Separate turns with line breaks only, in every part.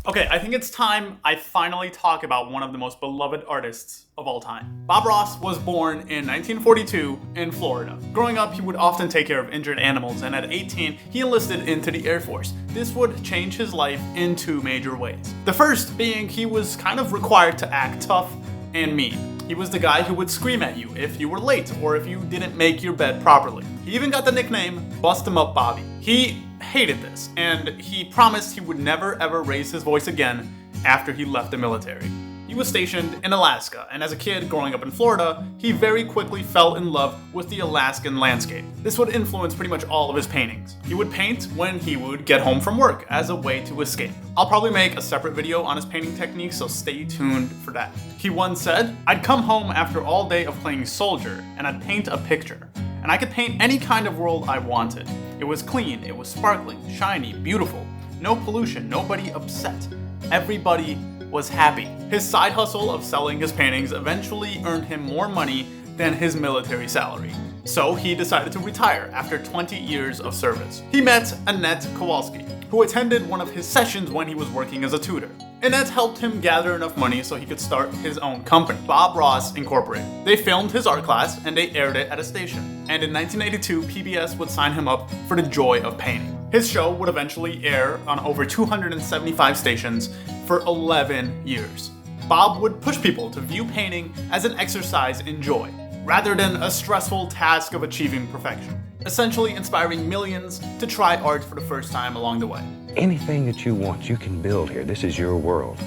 Okay, I think it's time I finally talk about one of the most beloved artists of all time. Bob Ross was born in 1942 in Florida. Growing up, he would often take care of injured animals, and at 18, he enlisted into the Air Force. This would change his life in two major ways. The first being he was kind of required to act tough and mean. He was the guy who would scream at you if you were late or if you didn't make your bed properly. He even got the nickname Bust 'em Up Bobby. He hated this, and he promised he would never ever raise his voice again after he left the military. He was stationed in Alaska, and as a kid growing up in Florida, he very quickly fell in love with the Alaskan landscape. This would influence pretty much all of his paintings. He would paint when he would get home from work as a way to escape. I'll probably make a separate video on his painting technique, so stay tuned for that. He once said, "I'd come home after all day of playing soldier, and I'd paint a picture. And I could paint any kind of world I wanted. It was clean, it was sparkling, shiny, beautiful. No pollution, nobody upset. Everybody was happy." His side hustle of selling his paintings eventually earned him more money than his military salary. So he decided to retire after 20 years of service. He met Annette Kowalski, who attended one of his sessions when he was working as a tutor. Annette helped him gather enough money so he could start his own company, Bob Ross Incorporated. They filmed his art class and they aired it at a station. And in 1982, PBS would sign him up for The Joy of Painting. His show would eventually air on over 275 stations for 11 years. Bob would push people to view painting as an exercise in joy, rather than a stressful task of achieving perfection, essentially inspiring millions to try art for the first time along the way.
Anything that you want, you can build here. This is your world.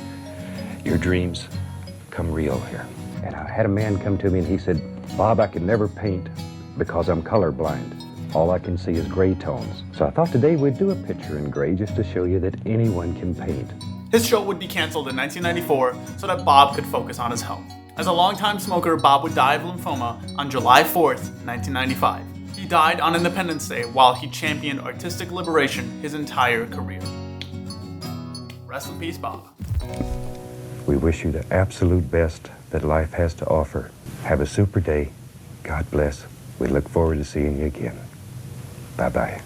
Your dreams come real here. And I had a man come to me and he said, "Bob, I can never paint because I'm colorblind. All I can see is gray tones." So I thought today we'd do a picture in gray just to show you that anyone can paint.
His show would be canceled in 1994 so that Bob could focus on his health. As a longtime smoker, Bob would die of lymphoma on July 4th, 1995. He died on Independence Day while he championed artistic liberation his entire career. Rest in peace, Bob.
We wish you the absolute best that life has to offer. Have a super day. God bless. We look forward to seeing you again. Bye-bye.